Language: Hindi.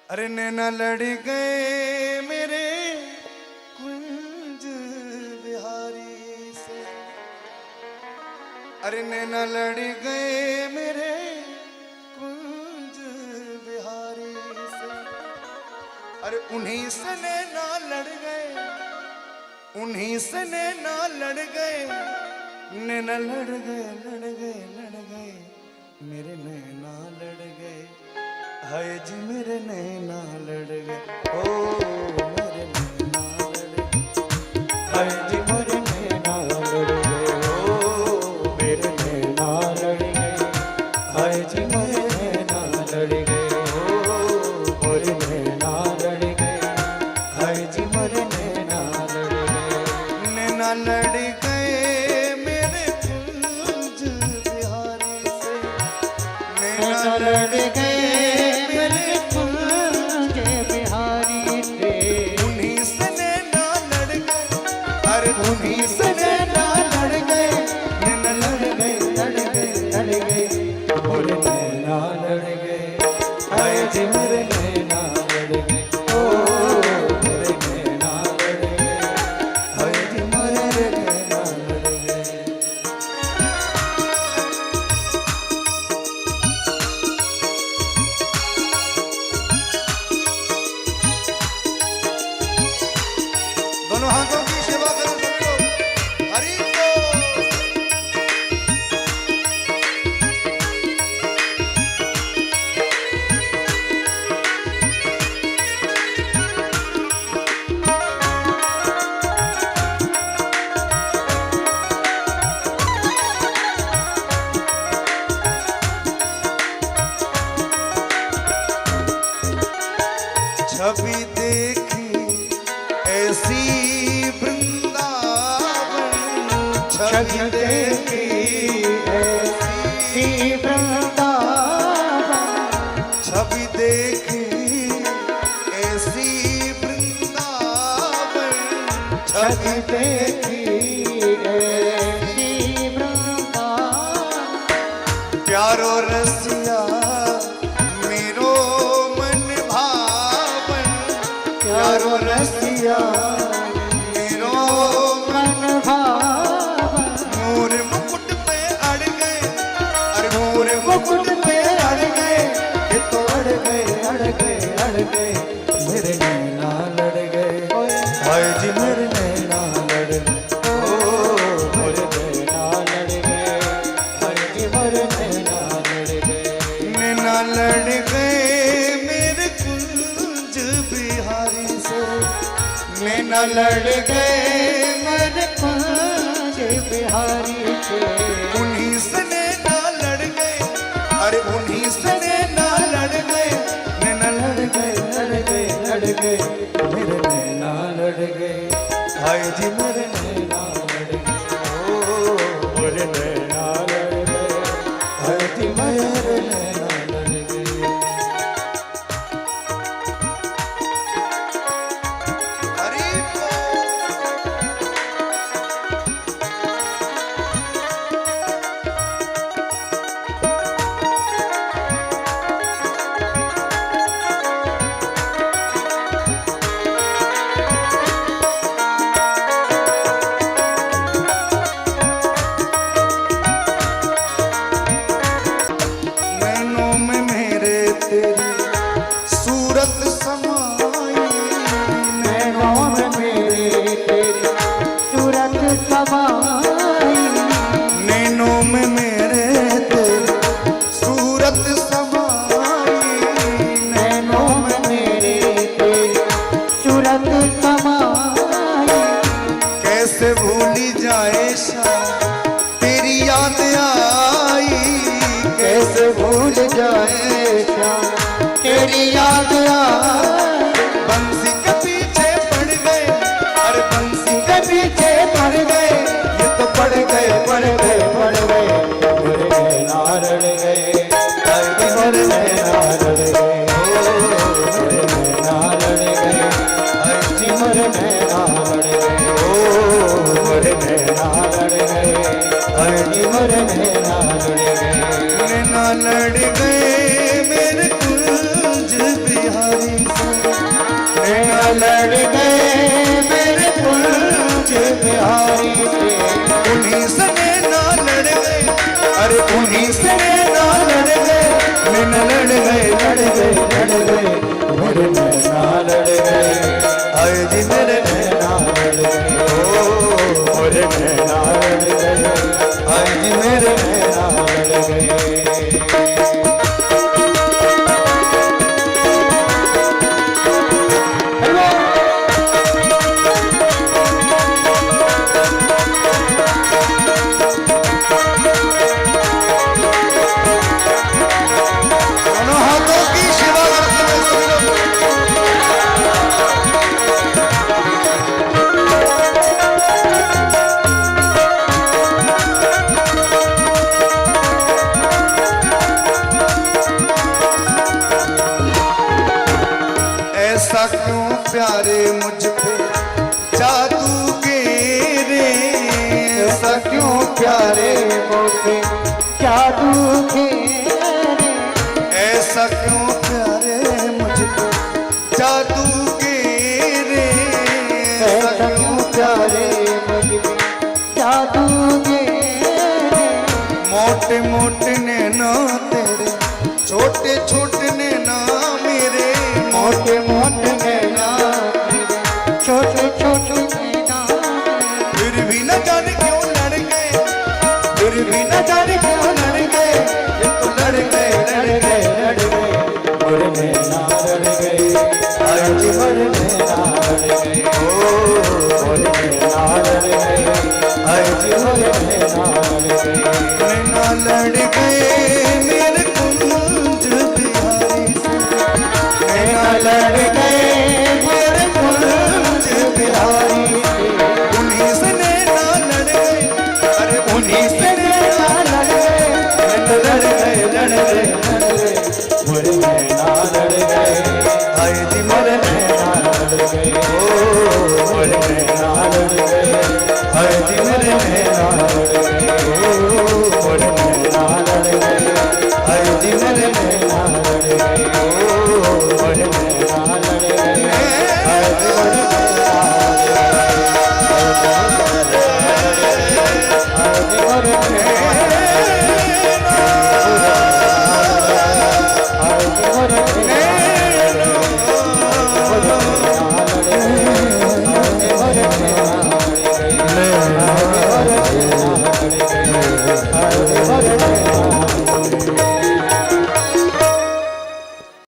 अरे नैना लड़ गए मेरे कुंज बिहारी से, अरे नैना लड़ गए मेरे कुंज बिहारी से, अरे उन्हीं से नैना लड़ गए, उन्हीं से नैना लड़ गए, नैना लड़ गए लड़ गए लड़ गए मेरे नैना लड़ गए, हाय जी मेरे नैना लड़ गए, ओ मेरे नैना लड़ गए, हाय जी मेरे नैना लड़ गए, ओ मेरे नैना लड़ गए, हाय जी मेरे नैना लड़ गए, ओ मेरे नैना लड़ गए, हाय जी मेरे नैना लड़ गए, नैना लड़ गए मेरे कुंज बिहारी से, नैना लड़ गए उन्हीं से नैना लड़ गए, नैना लड़ गए लड़ गए लड़ गए मोरे नैना लड़ गए, हाय जी मेरे नैना लड़ गए, ओ मेरे नैना लड़ गए, हाय जी मेरे नैना लड़ गए। दोनों हाथों की सेवा करो हरि को। छवि देखी ऐसी छवि देखी ऐसी वृंदावन, छवि देखी ऐसी वृंदावन, छवि देखी ऐसी वृंदावन, प्यारो रसिया मेरो मन भावन, प्यारो रसिया मुकुट पे अड़ गए, ये तो अड़ गए अड़ गए अड़ गए मेरे नैना लड़ गए, हाय जी मेरे नैना लड़ गए, ओ मेरे नैना लड़ गए, हाय जी मेरे नैना लड़ गए, नैना लड़ गए मेरे कुंज बिहारी से, नैना लड़ गए मेरे कुंज बिहारी से, उन्हीं से अरे उन्हीं से नैना लड़ गए, नैना लड़ गए लड़ गए लड़ गए मेरे नैना लड़ गए, हाय जी मेरे नैना लड़ गए, ओ मेरे नैना लड़ गए, हाय जी मेरे नैना लड़ गए। हरि को सूरत समाई, नैनों में मेरे तेरी सूरत समाई, नैनों में मेरे तेरी सूरत समाई, नैनों में मेरे तेरी सूरत समाई, कैसे भूली जाए शाम तेरी याद आई, कैसे भूल जाए शाम तेरी याद आई, बंसी के पीछे पड़ गए, अरे बंसी के पीछे पड़ गए, ये तो पड़ गए पड़ गए पड़ गए मेरे नैना लड़ गए, हाय जी मेरे नैना लड़ गए, ओ मेरे नैना लड़ गए, हाय जी मेरे नैना लड़ गए, ओ मेरे नैना लड़ गए, हाय जी मेरे नैना लड़ गए, नैना लड़ गए मेरे कुंज बिहारी। लड़ गए मेरे कुंज बिहारी से। उन्हीं से नैना लड़ गए, अरे उन्हीं से नैना लड़ गए, नैना लड़ गए लड़ गए लड़ गए, मेरे नैना लड़ गए। आए जी मेरे नैना लड़ गए, ओ मेरे नैना लड़ गए, आए जी मेरे नैना लड़ गए। दोनों हाथों की सेवा करते हुए सभी लोग। ऐसा क्यों प्यारे मुझ पे जादू के रे, ऐसा क्यों प्यारे मोटे जादू के रे, ऐसा क्यों प्यारे मुझ पे जादू के रे, ऐसा क्यों प्यारे मुझे जादू के रे। मोटे मोटे नैना तेरे, छोटे छोटे नैना मेरे, मोटे मोटे नैना तेरे, छोटे छोटे नैना मेरे। फिर भी न जाने क्यों लड़ गए, फिर भी न जाने क्यों लड़ गए, ये तो लड़ गए लड़ गए लड़ गए, मेरे नैना लड़ गए। आज मेरे नैना लड़ गए, ओ मेरे नैना लड़ गए, आज मेरे नैना लड़ गए। नैना लड़ गए मेरे कुंज बिहारी से, नैना लड़ गए मेरे कुंज बिहारी से। उन्हीं से नैना लड़ गए, अरे उन्हीं से नैना लड़ गए, लड़ गए लड़ गए लड़ गए, मेरे नैना लड़ गए। आए जी मेरे नैना लड़ गए, ओ मेरे नैना लड़ गए, हाय जी मेरे नैना लड़ गए, ओ मेरे नैना लड़ गए, हाय जी मेरे नैना लड़ गए।